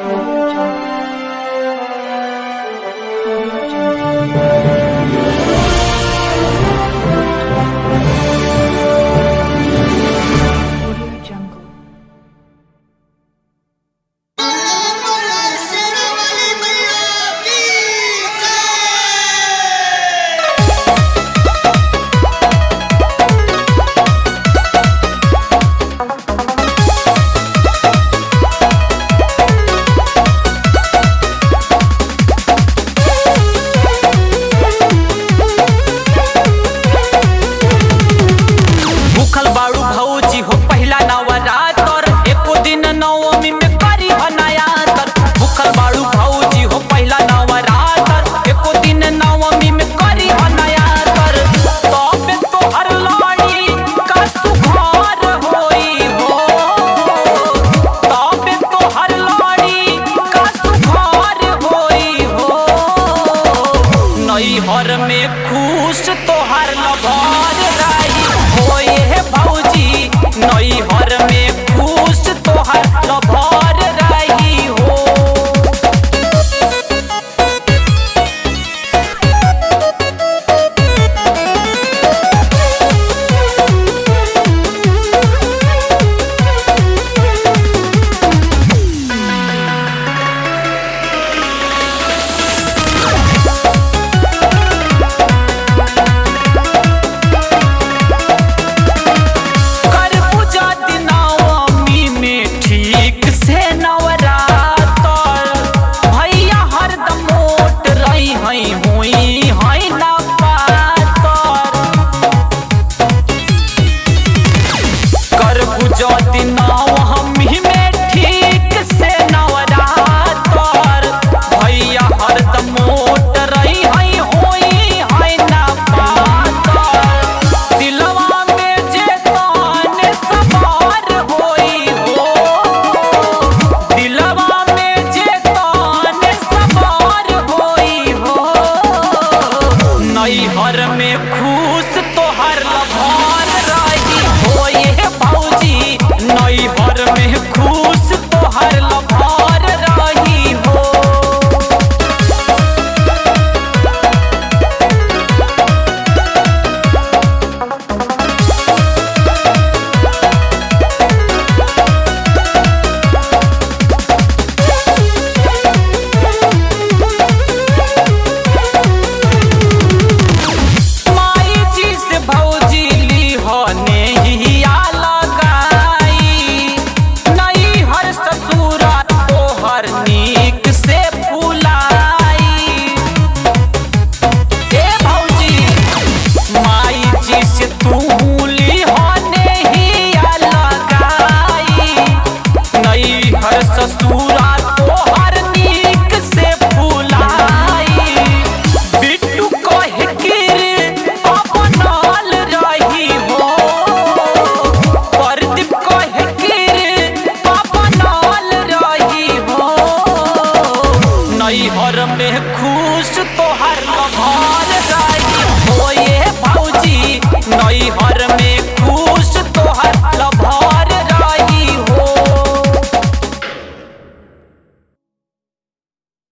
Audio Jungle. Audio Jungle. Audio Jungle. भूखल बाड़ू भौजी हो पहिला नवरात और एको दिन नवमी में करी अनायातर। भूखल बाड़ू भौजी हो पहिला नवरात और एको दिन नवमी में करी अनायातर। तबे तोहर लाड़ी का सुघर होई हो, तबे तोहर लाड़ी का सुघर होई हो। नैहर में खुश